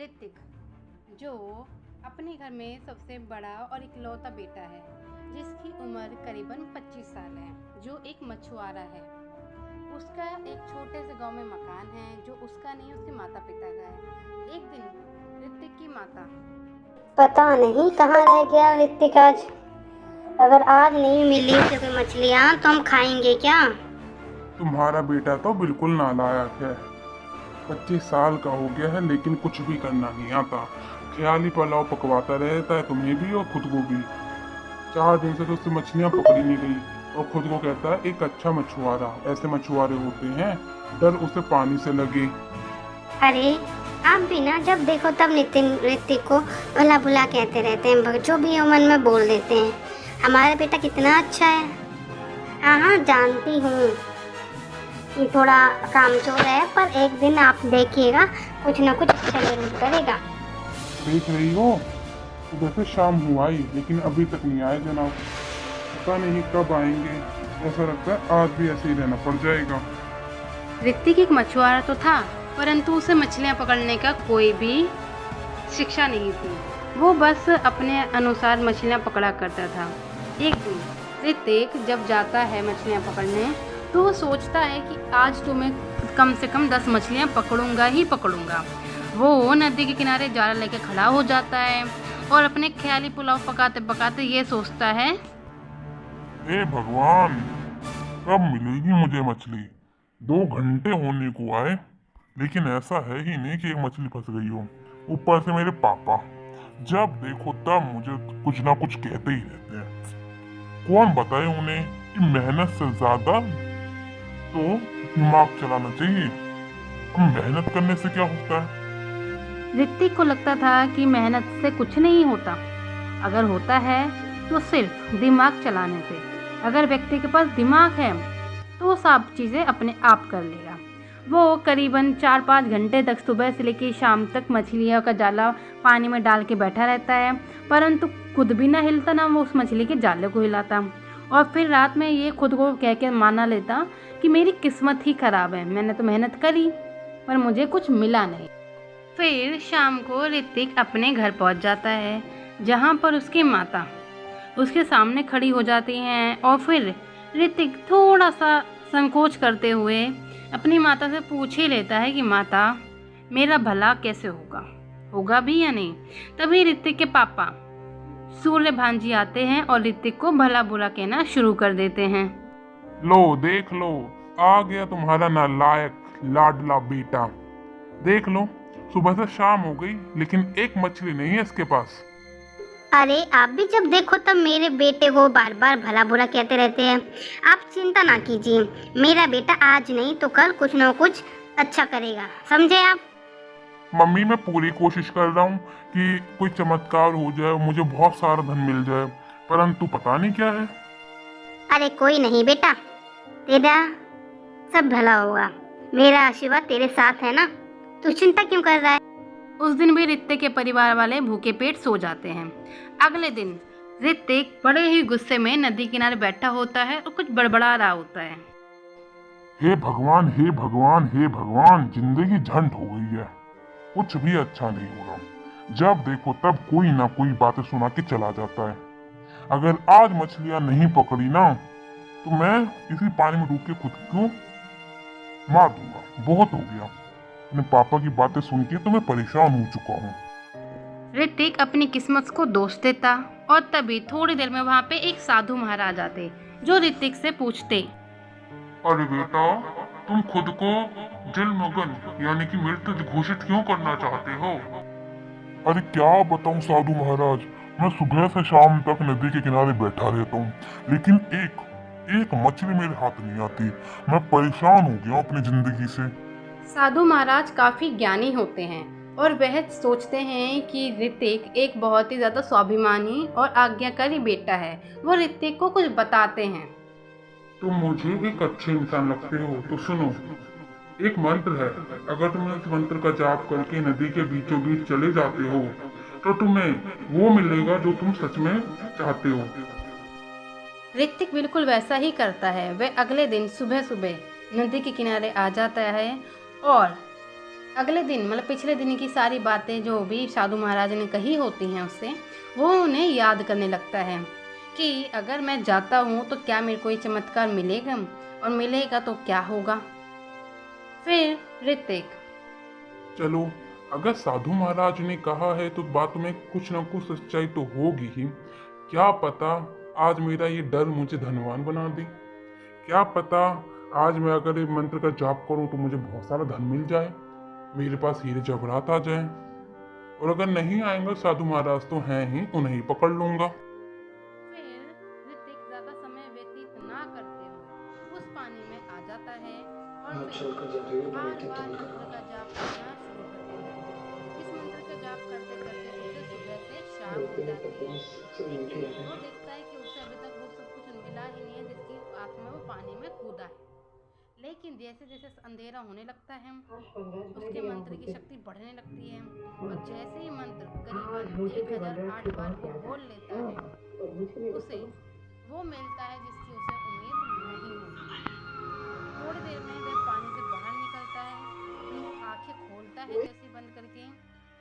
ऋतिक, जो अपने घर में सबसे बड़ा और इकलौता बेटा है, जिसकी उम्र करीबन 25 साल है, जो एक मछुआरा है। उसका एक छोटे से गांव में मकान है, जो उसका नहीं, उसके माता पिता का है। एक दिन ऋतिक की माता, पता नहीं कहाँ रह गया ऋतिक आज। अगर आज नहीं मिली उसे कोई मछलियाँ तो हम खाएंगे क्या? तुम्हारा बेटा तो बिल्कुल नालायक है। 25 साल का हो गया है लेकिन कुछ भी करना नहीं आता। ख्याली पुलाव पकवाता रहता है, तुम्हें भी और खुद को भी। 4 दिन से तो उससे मछलियां पकड़ी नहीं गई और खुद को कहता है एक अच्छा मछुआरा। ऐसे मछुआरे होते हैं, डर उसे पानी से लगे। अरे आप भी ना जब देखो तब नितिन ऋतिक को भला बुला कहते रहते हैं, जो भी मन में बोल देते हैं। हमारा बेटा कितना अच्छा है। हाँ हाँ जानती हूँ कि थोड़ा कामचोर है, पर एक दिन आप देखिएगा कुछ ना कुछ अच्छा जरूर करेगा। देख रही हो, सुबह से शाम हुआ ही लेकिन अभी तक नहीं आए जनाब। पता नहीं कब आएंगे। ऐसा लगता है आज भी ऐसे ही रहना पड़ जाएगा। ऋतिक एक मछुआरा तो था, परंतु उसे मछलियां पकड़ने का कोई भी शिक्षा नहीं थी। वो बस अपने अनुसार मछलियां पकड़ा करता था। एक दिन ऋतिक जब जाता है मछलियां पकड़ने, तो वो सोचता है कि आज तो मैं कम से कम 10 मछलियां पकड़ूंगा ही पकड़ूंगा। वो नदी के किनारे जाला लेके खड़ा हो जाता है और अपने ख्याली पुलाव पकाते पकाते ये सोचता है, हे भगवान, कब मिलेगी मुझे मछली? 2 घंटे होने को आए लेकिन ऐसा है ही नहीं कि एक मछली फंस गई हो। ऊपर से मेरे पापा जब देखो तब मुझे कुछ ना कुछ कहते ही रहते हैं। कौन बताए उन्हें कि मेहनत से ज्यादा तो दिमाग चलाना चाहिए। अब मेहनत करने से क्या होता है? ऋतिक को लगता था कि मेहनत से कुछ नहीं होता। अगर होता है तो सिर्फ दिमाग चलाने से। अगर व्यक्ति के पास दिमाग है तो वो सब चीज़ें अपने आप कर लेगा। वो करीबन 4-5 घंटे तक सुबह से लेकर शाम तक मछलियों का जाला पानी में डाल के बैठा रहता है, परंतु खुद भी ना हिलता ना वो उस मछली के जाले को हिलाता। और फिर रात में ये खुद को कह के माना लेता कि मेरी किस्मत ही खराब है, मैंने तो मेहनत करी पर मुझे कुछ मिला नहीं। फिर शाम को ऋतिक अपने घर पहुंच जाता है, जहां पर उसकी माता उसके सामने खड़ी हो जाती हैं। और फिर ऋतिक थोड़ा सा संकोच करते हुए अपनी माता से पूछ ही लेता है कि माता, मेरा भला कैसे होगा, होगा भी या नहीं। तभी ऋतिक के पापा सूर्य भांजी आते हैं और ऋतिक को भला बुरा कहना शुरू कर देते हैं। लो देख लो, आ गया तुम्हारा नालायक लाडला बेटा। देख लो, सुबह से शाम हो गई लेकिन एक मछली नहीं है इसके पास। अरे आप भी जब देखो तब मेरे बेटे को बार बार भला बुरा कहते रहते हैं। आप चिंता ना कीजिए, मेरा बेटा आज नहीं तो कल कुछ ना कुछ अच्छा करेगा, समझे आप? मम्मी, मैं पूरी कोशिश कर रहा हूँ कि कोई चमत्कार हो जाए, मुझे बहुत सारा धन मिल जाए, परंतु पता नहीं क्या है। अरे कोई नहीं बेटा, तेरा सब भला होगा। मेरा आशीर्वाद तेरे साथ है ना, तू चिंता क्यों कर रहा है? उस दिन भी ऋतिक के परिवार वाले भूखे पेट सो जाते हैं। अगले दिन ऋतिक बड़े ही गुस्से में नदी किनारे बैठा होता है और कुछ बड़बड़ा रहा होता है। हे भगवान, हे भगवान, हे भगवान, जिंदगी झंड हो गई है। कुछ भी अच्छा नहीं हो रहा। जब देखो तब कोई ना कोई बातें सुना के चला जाता है। अगर आज मछलियां नहीं पकड़ी ना तो मैं इसी पानी में डूब के खुद को मार दूंगा। बहुत हो गया, अपने पापा की बातें सुन के तो मैं परेशान हो चुका हूँ। ऋतिक अपनी किस्मत को दोष देता और तभी थोड़ी देर में वहाँ पे एक साधु महाराज आते, जो ऋतिक से पूछते, अरे बेटा, तुम खुद को जलमग्न यानी कि मृत घोषित क्यों करना चाहते हो? अरे क्या बताऊं साधु महाराज, मैं सुबह से शाम तक नदी के किनारे बैठा रहता हूँ लेकिन एक मछली मेरे हाथ नहीं आती। मैं परेशान हो गया अपनी जिंदगी से। साधु महाराज काफी ज्ञानी होते हैं और वह सोचते हैं कि ऋतिक एक बहुत ही ज्यादा स्वाभिमानी और आज्ञाकारी बेटा है। वो ऋतिक को कुछ बताते हैं। तुम मुझे एक अच्छे इंसान लगते हो तो सुनो, एक मंत्र है। अगर तुम इस मंत्र का जाप करके नदी के बीचों बीच चले जाते हो तो तुम्हें वो मिलेगा जो तुम सच में चाहते हो। ऋतिक बिल्कुल वैसा ही करता है। वह अगले दिन सुबह सुबह नदी के किनारे आ जाता है और अगले दिन मतलब पिछले दिन की सारी बातें जो भी साधु महाराज ने कही होती हैं उससे, वो उन्हें याद करने लगता है कि अगर मैं जाता हूँ तो क्या मेरे को ये चमत्कार मिलेगा, और मिलेगा तो क्या होगा। फिर ऋतिक, चलो, अगर साधु महाराज ने कहा है तो बात में कुछ ना कुछ सच्चाई तो होगी ही। क्या पता आज मेरा ये डर मुझे धनवान बना दे। क्या पता आज मैं अगर ये मंत्र का जाप करूं तो मुझे बहुत सारा धन मिल जाए, मेरे पास हीरे जवाहरात आ जाए। और अगर नहीं आएंगे साधु महाराज तो हैं ही, उन्हें ही पकड़ लूंगा। फिर ऋतिक ज्यादा समय व्यतीत ना करते हुए उस पानी में आ जाता है और फिर बार-बार मंत्र का जाप करना शुरू कर देता है। इस मंत्र का जाप करते करते उसे सुबह से शाम हो जाती है, लेकिन वो देखता है कि उसे अभी तक वो सब कुछ मिला ही नहीं है जिसकी आत्मा वो पानी में कूदा है। लेकिन जैसे जैसे अंधेरा होने लगता है उसके मंत्र की शक्ति बढ़ने लगती है, और जैसे ही मंत्र करीबन 1008 बार वो बोल लेता है उसे वो मिलता है जिसकी उसे उम्मीद नहीं होती। थोड़ी देर में वह पानी से बाहर निकलता है, अपनी आंखें खोलता है, जैसे बंद करके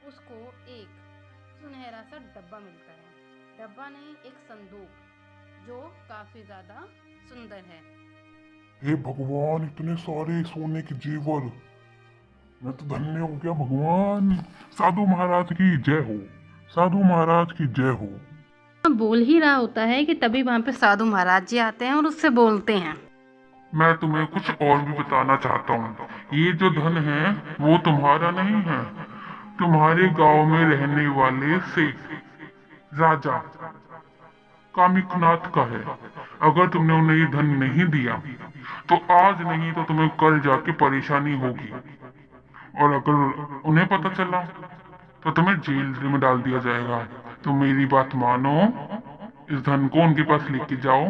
उसको एक सुनहरा सा डब्बा मिलता है। डब्बा नहीं, एक संदूक जो काफी ज्यादा सुंदर है। हे भगवान, इतने सारे सोने के जेवर, मैं तो धन्य हो गया भगवान। साधु महाराज की जय हो, साधु महाराज की जय हो। बोल ही रहा होता है कि तभी वहां पे साधु महाराज जी आते हैं और उससे बोलते हैं, मैं तुम्हें कुछ और भी बताना चाहता हूँ। ये जो धन है वो तुम्हारा नहीं है, तुम्हारे गांव में रहने वाले सेठ राजा कामिकनाथ का है। अगर तुमने उन्हें ये धन नहीं दिया तो आज नहीं तो तुम्हें कल जाके परेशानी होगी, और अगर उन्हें पता चला तो तुम्हें जेल में डाल दिया जाएगा। तो मेरी बात मानो, इस धन को उनके पास लेके जाओ,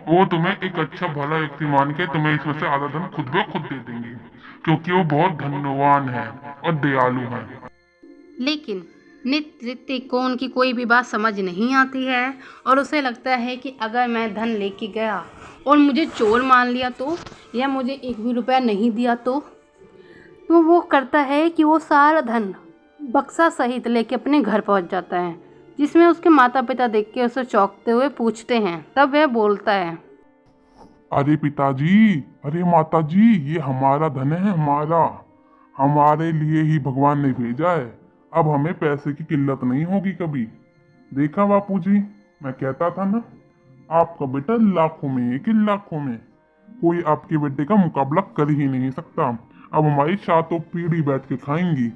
वो तुम्हें एक अच्छा भला व्यक्ति मान के तुम्हें इसमें से आधा धन खुद ब खुद दे देंगे, क्योंकि वो बहुत धनवान है और दयालु है। लेकिन ऋतिक को उनकी कोई भी बात समझ नहीं आती है और उसे लगता है कि अगर मैं धन लेके गया और मुझे चोर मान लिया तो, या मुझे एक भी रुपया नहीं दिया तो वो करता है कि वो सारा धन बक्सा सहित लेके अपने घर पहुंच जाता है, जिसमें उसके माता पिता देख के उसे चौंकते हुए पूछते हैं। तब वह बोलता है, अरे पिताजी, अरे माताजी, ये हमारा धन है, हमारे लिए ही भगवान ने भेजा है। अब हमें पैसे की किल्लत नहीं होगी कभी। देखा बापूजी, मैं कहता था ना, आपका बेटा लाखों में एक लाखों में, कोई आपके बेटे का मुकाबला कर ही नहीं सकता। अब हमारी सातों पीढ़ी बैठ के खाएंगी।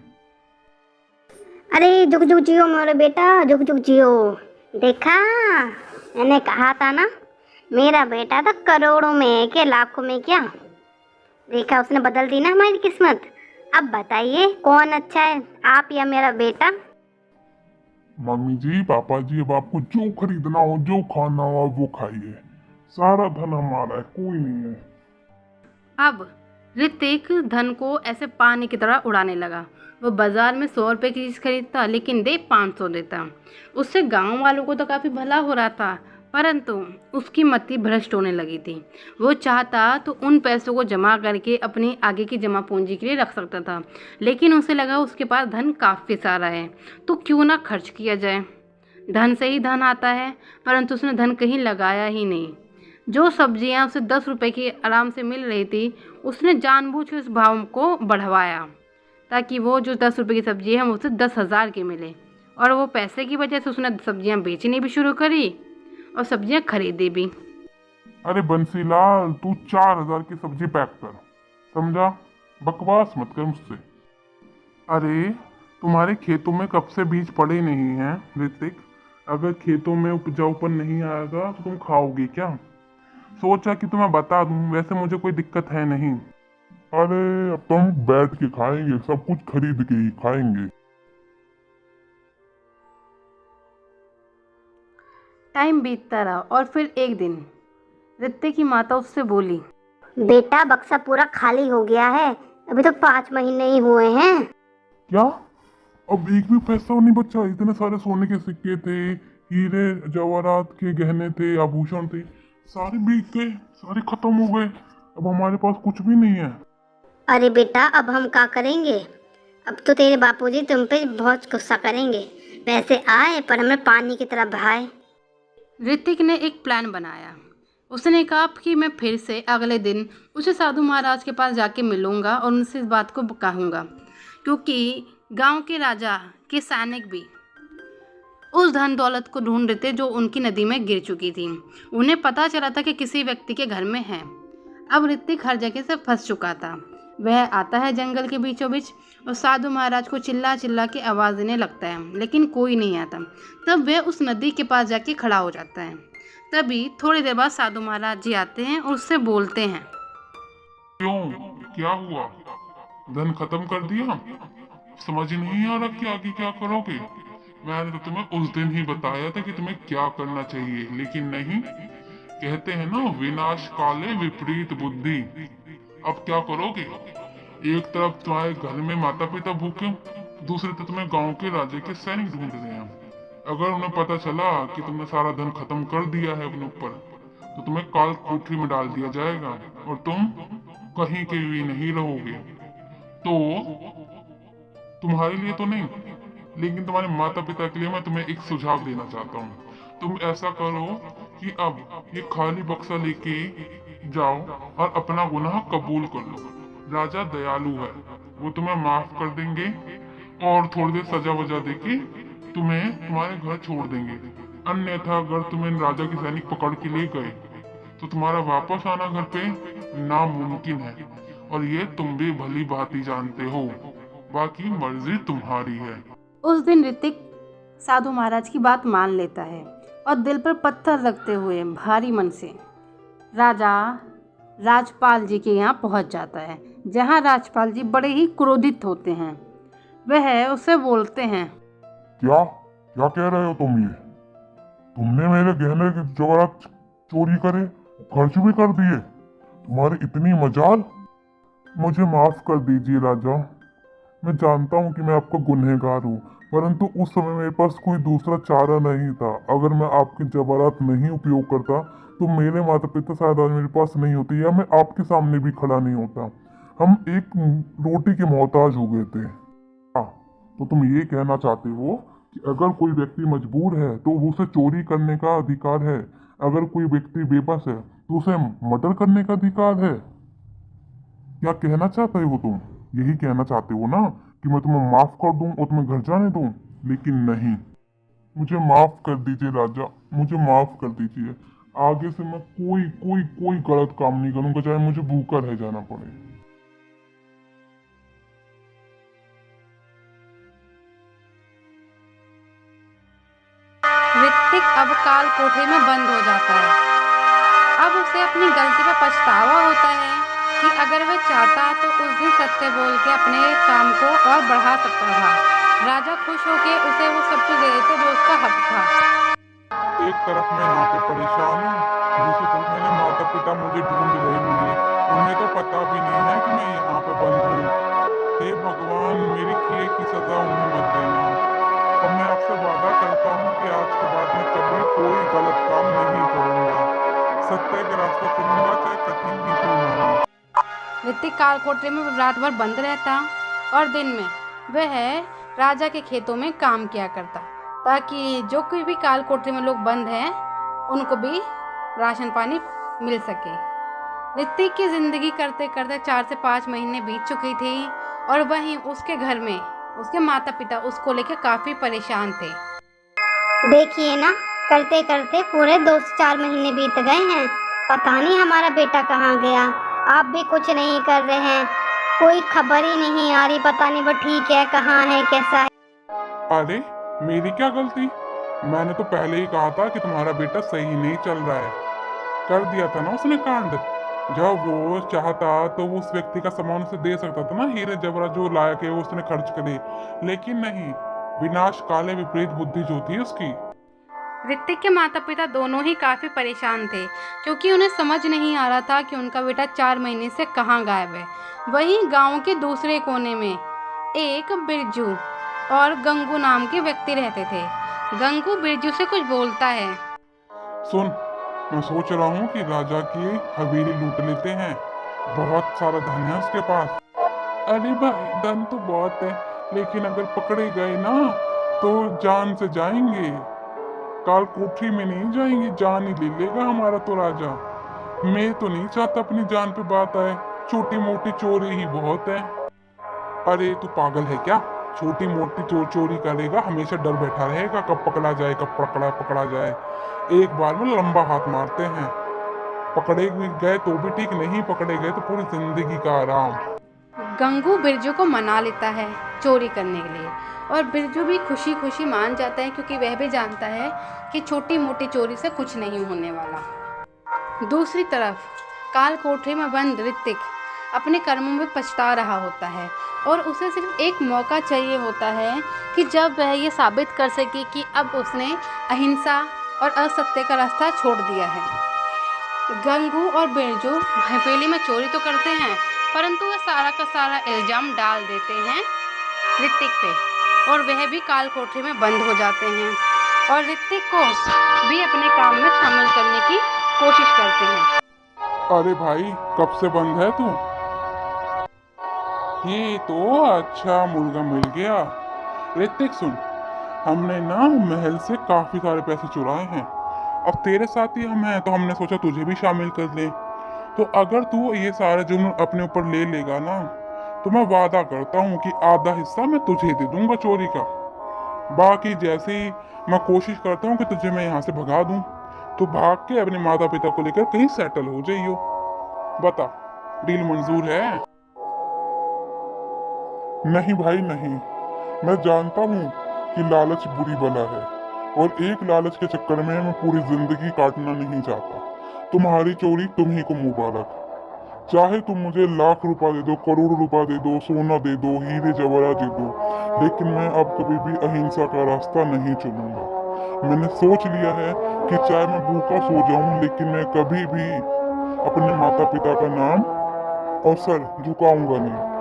अरे जुग जुग जियो मेरे बेटा, जुग जुग जियो। देखा, मैंने कहा था ना, मेरा बेटा तो करोड़ों में है के लाखों में क्या। देखा, उसने बदल दी ना हमारी किस्मत। अब बताइए कौन अच्छा है, आप या मेरा बेटा? मम्मी जी, पापा जी, अब आपको जो खरीदना हो, जो खाना हो वो खाइए। सारा धन हमारा है, कोई नहीं है। अब ऋतिक धन को ऐसे पानी की तरह उड़ाने लगा। वो बाजार में 100 रुपये की चीज़ खरीदता, लेकिन दे 500 देता। उससे गांव वालों को तो काफ़ी भला हो रहा था, परंतु उसकी मति भ्रष्ट होने लगी थी। वो चाहता तो उन पैसों को जमा करके अपनी आगे की जमा पूंजी के लिए रख सकता था, लेकिन उसे लगा उसके पास धन काफ़ी सारा है तो क्यों ना खर्च किया जाए। धन से ही धन आता है, परंतु उसने धन कहीं लगाया ही नहीं। जो सब्जियां उसे 10 रुपये की आराम से मिल रही थी, उसने जानबूझ के उस भाव को बढ़वाया ताकि वो जो 10 रुपये की सब्जी है वो उसे 10,000 की मिले। और वो पैसे की वजह से उसने सब्जियां बेचनी भी शुरू करी और सब्जियां खरीदी भी। अरे बंसीलाल, तू 4,000 की सब्जी पैक कर, समझा? बकवास मत कर मुझसे। अरे तुम्हारे खेतों में कब से बीज पड़े नहीं हैं ऋतिक? अगर खेतों में उपजाऊपन नहीं आएगा तो तुम खाओगे क्या? सोचा कि तुम्हें बता दूं, वैसे मुझे कोई दिक्कत है नहीं। अरे अब तो हम बैठ के खाएंगे, सब कुछ खरीद के ही खाएंगे। टाइम बीतता रहा और फिर एक दिन ऋतिक की माता उससे बोली, बेटा बक्सा पूरा खाली हो गया है, अभी तो 5 महीने ही हुए हैं। क्या? अब एक भी पैसा नहीं बचा? इतने सारे सोने के सिक्के थे, हीरे जवाहरात के गहने थे, आभूषण थे, सारे बिक गए, सारे खत्म हो गए। अब हमारे पास कुछ भी नहीं है। अरे बेटा, अब हम क्या करेंगे? अब तो तेरे बापूजी तुम पे बहुत गुस्सा करेंगे। वैसे आए पर हमें पानी की तरह बहाए। ऋतिक ने एक प्लान बनाया। उसने कहा कि मैं फिर से अगले दिन उसे साधु महाराज के पास जाके मिलूंगा और उनसे इस बात को कहूँगा, क्योंकि गांव के राजा के सैनिक भी उस धन दौलत को ढूंढ रहे थे जो उनकी नदी में गिर चुकी थी। उन्हें पता चला था कि किसी व्यक्ति के घर में है। अब ऋतिक हर जगह से फंस चुका था। वह आता है जंगल के बीचों बीच और साधु महाराज को चिल्ला चिल्ला के आवाज़ देने लगता है, लेकिन कोई नहीं आता। तब वह उस नदी के पास जाके खड़ा हो जाता है। तभी थोड़ी देर बाद साधु महाराज जी आते हैं और उससे बोलते हैं, क्यों, क्या हुआ? धन खत्म कर दिया? समझ नहीं आ रहा कि आगे क्या करोगे? मैंने तो तुम्हें उस दिन ही बताया था कि तुम्हें क्या करना चाहिए, लेकिन नहीं। कहते हैं ना, विनाश काले विपरीत बुद्धि। अब क्या करोगे? एक तरफ तुम्हारे घर में माता पिता भूखे, दूसरी तरफ तुम्हें गांव के राजा के सैनिक ढूंढ रहे हैं। अगर उन्हें पता चला कि तुमने सारा धन खत्म कर दिया है अपने ऊपर, तो तुम्हें काल कोठरी में डाल दिया जाएगा और तुम कहीं के भी नहीं रहोगे। तो तुम्हारे लिए तो नहीं, लेकिन तुम्हारे माता पिता के लिए मैं तुम्हें एक सुझाव देना चाहता हूँ। तुम ऐसा करो कि अब ये खाली बक्सा लेके जाओ और अपना गुनाह कबूल कर लो। राजा दयालु है, वो तुम्हें माफ कर देंगे और थोड़ी देर सजा वजा देके तुम्हें तुम्हारे घर छोड़ देंगे। अन्यथा अगर तुम्हें राजा के सैनिक पकड़ के ले गए तो तुम्हारा वापस आना घर पे नामुमकिन है, और ये तुम भी भली भांति जानते हो। बाकी मर्जी तुम्हारी है। उस दिन ऋतिक साधु महाराज की बात मान लेता है और दिल पर पत्थर रखते हुए भारी मन से राजा राजपाल जी के यहाँ पहुँच जाता है, जहाँ राजपाल जी बड़े ही क्रोधित होते हैं। वह उससे बोलते हैं, क्या क्या कह रहे हो तुम? ये तुमने मेरे गहने के जेवरात चोरी करे, खर्च भी कर दिए? तुम्हारी इतनी मजाल? मुझे माफ कर दीजिए राजा। मैं जानता हूँ कि मैं आपका गुनहगार हूँ, परंतु उस समय मेरे पास कोई दूसरा चारा नहीं था। अगर मैं आपके जेवरात नहीं उपयोग करता तो मेरे माता पिता शायद आज मेरे पास नहीं होते, या मैं आपके सामने भी खड़ा नहीं होता। हम एक रोटी के मोहताज हो गए थे। हाँ, तो तुम ये कहना चाहते हो कि अगर कोई व्यक्ति मजबूर है तो उसे चोरी करने का अधिकार है, अगर कोई व्यक्ति बेबस है तो उसे मर्डर करने का अधिकार है? क्या कहना चाहते हो तुम? यही कहना चाहते हो ना कि मैं तुम्हें माफ कर दूं और तुम्हें घर जाने दूं? लेकिन नहीं, मुझे माफ कर दीजिए राजा, मुझे माफ कर दीजिए। आगे से मैं कोई कोई कोई गलत काम नहीं करूंगा, चाहे मुझे भूखा रह जाना पड़े। ऋतिक अब काल कोठरी में बंद हो जाता है। अब उसे अपनी गलती पर पछतावा होता है कि अगर वह चाहता तो उस दिन सत्य बोल के अपने काम को और बढ़ा सकता था। राजा खुश होकर उसे वो सब कुछ दे देते जो उसका हक था। एक तरफ मैं यहाँ पे परेशान हूँ, दूसरी तरफ मेरे माता पिता मुझे ढूंढ रहे होंगे। उन्हें तो पता भी नहीं है कि मैं यहाँ पे बंद हूँ। हे भगवान, मेरी किए की सजा उन्हें मत देना। और मैं आपसे वादा करता हूँ कि आज के बाद मैं कभी कोई गलत काम नहीं करूँगा। सत्य के रास्ते चलूंगा, चाहे कठिन ही क्यों ना हो। ऋतिक काल कोठरी में रात भर बंद रहता और दिन में वह राजा के खेतों में काम किया करता, ताकि जो कोई भी काल कोठरी में लोग बंद हैं उनको भी राशन पानी मिल सके। ऋतिक की जिंदगी करते करते 4 से 5 महीने बीत चुकी थी और वहीं उसके घर में उसके माता पिता उसको लेकर काफी परेशान थे। देखिए ना, करते करते पूरे 2 से 4 महीने बीत गए हैं। पता नहीं हमारा बेटा कहाँ गया। आप भी कुछ नहीं कर रहे हैं, कोई खबर ही नहीं आ रही। पता नहीं वो ठीक है, कहाँ है, कैसा है। अरे मेरी क्या गलती? मैंने तो पहले ही कहा था कि तुम्हारा बेटा सही नहीं चल रहा है। कर दिया था ना उसने कांड। जब वो चाहता तो वो उस व्यक्ति का सामान उसे दे सकता था ना, हीरे जवाहरात जो लाया के उसने खर्च करे। लेकिन नहीं, विनाश काले विपरीत बुद्धि जो थी उसकी। ऋतिक के माता पिता दोनों ही काफ़ी परेशान थे, क्योंकि उन्हें समझ नहीं आ रहा था कि उनका बेटा 4 महीने से कहाँ गायब है। वहीं गांव के दूसरे कोने में एक बिरजू और गंगू नाम के व्यक्ति रहते थे। गंगू बिरजू से कुछ बोलता है। सुन, मैं सोच रहा हूँ कि राजा की हवेली लूट लेते हैं, बहुत सारा धन है उसके पास। अरे भाई, धन तो बहुत है, लेकिन अगर पकड़े गए ना तो जान से जाएंगे, काल कोठरी में नहीं जाएंगे, जान ही ले लेगा हमारा तो राजा। मैं तो नहीं चाहता अपनी जान पे बात आए, छोटी मोटी चोरी ही बहुत है। अरे तू पागल है क्या? छोटी मोटी चोरी करेगा हमेशा डर बैठा रहेगा, कब पकड़ा जाए, कब पकड़ा जाए। एक बार में लंबा हाथ मारते हैं, पकड़े भी गए तो भी ठीक, नहीं पकड़े गए तो पूरी जिंदगी का आराम। गंगू बिरजू को मना लेता है चोरी करने के लिए, और बिरजू भी खुशी खुशी मान जाता है, क्योंकि वह भी जानता है कि छोटी मोटी चोरी से कुछ नहीं होने वाला। दूसरी तरफ काल कोठरी में बंद ऋतिक अपने कर्मों में पछता रहा होता है, और उसे सिर्फ एक मौका चाहिए होता है कि जब वह ये साबित कर सके कि अब उसने अहिंसा और असत्य का रास्ता छोड़ दिया है। गंगू और बिरजू हवेली में चोरी तो करते हैं, परंतु वह सारा का सारा इल्ज़ाम डाल देते हैं ऋतिक पे, और वह भी काल कोठरी में बंद हो जाते हैं, और ऋतिक को भी अपने काम में शामिल करने की कोशिश करते हैं। अरे भाई कब से बंद है तू? ये तो अच्छा मुर्गा मिल गया। ऋतिक सुन, हमने ना महल से काफी सारे पैसे चुराए हैं, अब तेरे साथ ही हम हैं तो हमने सोचा तुझे भी शामिल कर लें। तो अगर तू ये सारा जुर्म अपने ऊपर ले लेगा ना तो मैं वादा करता हूँ कि आधा हिस्सा मैं तुझे दे दूंगा चोरी का। बाकी जैसे ही मैं कोशिश करता हूँ कि तुझे मैं यहाँ से भगा दूँ, तो भाग के अपने माता पिता को लेकर कहीं सेटल हो जाइयो। बता, डील मंजूर है? नहीं भाई नहीं, मैं जानता हूँ कि लालच बुरी बला है, और एक लालच के चक्कर में मैं पूरी जिंदगी काटना नहीं चाहता। तुम्हारी चोरी तुम्ही को मुबारक। चाहे तुम मुझे लाख रुपया दे दो, करोड़ रुपया दे दो, सोना दे दो, हीरे जवाहरात दे दो, लेकिन मैं अब कभी भी अहिंसा का रास्ता नहीं चुनूंगा। मैंने सोच लिया है कि चाहे मैं भूखा सो जाऊं, लेकिन मैं कभी भी अपने माता पिता का नाम और सर झुकाऊंगा नहीं।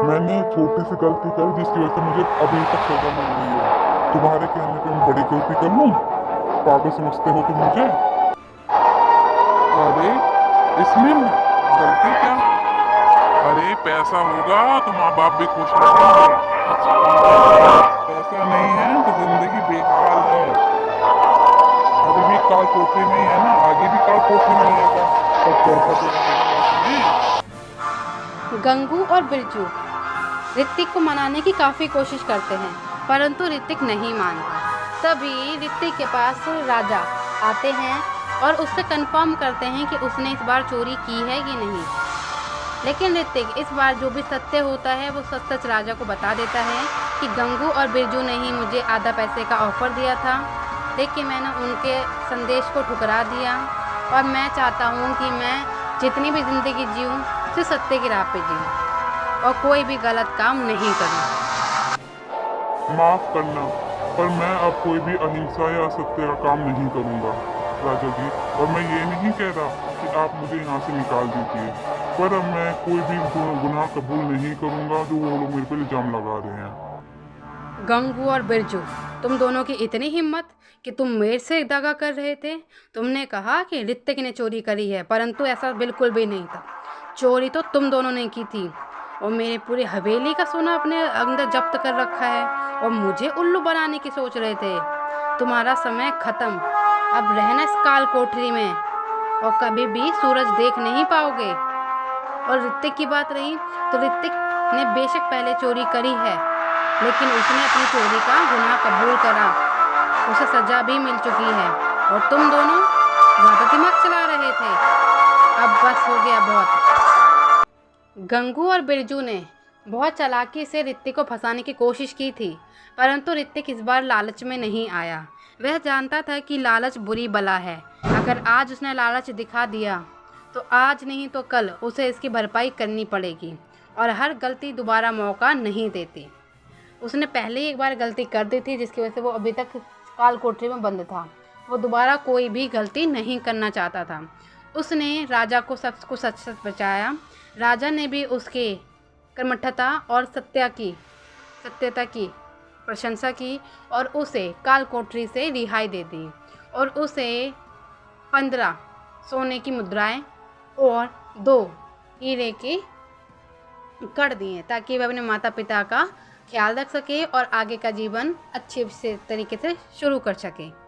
मैंने छोटी सी गलती करी जिसकी वजह से मुझे अभी तक सजा मिल रही है। तुम्हारे कहने पे मैं बड़ी गलती कर लूं? पागल समझते हो तुम मुझे? अरे इसमें गलती क्या? अरे पैसा होगा तो माँ बाप भी खुश रहेंगे, पैसा नहीं है तो जिंदगी बेहाल है। अभी भी काल कोठरी में ही है ना, आगे भी काल कोठरी में रहेगा, तब पैसा तो गंगू और बिरजू ऋतिक को मनाने की काफ़ी कोशिश करते हैं, परंतु ऋतिक नहीं मानता। तभी ऋतिक के पास राजा आते हैं और उससे कंफर्म करते हैं कि उसने इस बार चोरी की है कि नहीं। लेकिन ऋतिक इस बार जो भी सत्य होता है वो सच सच राजा को बता देता है कि गंगू और बिरजू ने ही मुझे आधा पैसे का ऑफ़र दिया था, लेकिन मैंने उनके संदेश को ठुकरा दिया, और मैं चाहता हूँ कि मैं जितनी भी ज़िंदगी जीऊँ सिर्फ सत्य की राह पे जीऊँ और कोई भी गलत काम नहीं करूँ। माफ करना, पर मैं अब कोई भी अहिंसा या असत्य का काम नहीं करूँगा राजा जी। और मैं ये नहीं कह रहा कि आप मुझे यहाँ से निकाल दीजिए, पर अब मैं कोई भी गुनाह कबूल नहीं करूँगा जो वो लोग मेरे पे इल्जाम लगा रहे हैं। गंगू और बिरजू, तुम दोनों की इतनी हिम्मत कि तुम मेरे से दगा कर रहे थे। तुमने कहा कि ऋतिक ने चोरी करी है, परंतु ऐसा बिल्कुल भी नहीं था। चोरी तो तुम दोनों ने की थी, और मेरे पूरी हवेली का सोना अपने अंदर जब्त कर रखा है, और मुझे उल्लू बनाने की सोच रहे थे। तुम्हारा समय ख़त्म, अब रहना इस काल कोठरी में और कभी भी सूरज देख नहीं पाओगे। और ऋतिक की बात रही तो ऋतिक ने बेशक पहले चोरी करी है, लेकिन उसने अपनी चोरी का गुनाह कबूल करा, उसे सज़ा भी मिल चुकी है, और तुम दोनों ज़्यादा दिमाग चला रहे थे। अब बस हो गया बहुत। गंगू और बिरजू ने बहुत चालाकी से ऋतिक को फंसाने की कोशिश की थी, परंतु ऋतिक इस बार लालच में नहीं आया। वह जानता था कि लालच बुरी बला है। अगर आज उसने लालच दिखा दिया तो आज नहीं तो कल उसे इसकी भरपाई करनी पड़ेगी, और हर गलती दोबारा मौका नहीं देती। उसने पहले ही एक बार गलती कर दी थी, जिसकी वजह से वो अभी तक काल कोठरी में बंद था। वो दोबारा कोई भी गलती नहीं करना चाहता था। उसने राजा को सब कुछ सच सच बचाया। राजा ने भी उसके कर्मठता और सत्यता की प्रशंसा की, और उसे काल कोठरी से रिहाई दे दी, और उसे 15 सोने की मुद्राएं और 2 हीरे के कर दिए, ताकि वह अपने माता पिता का ख्याल रख सके और आगे का जीवन अच्छे से तरीके से शुरू कर सके।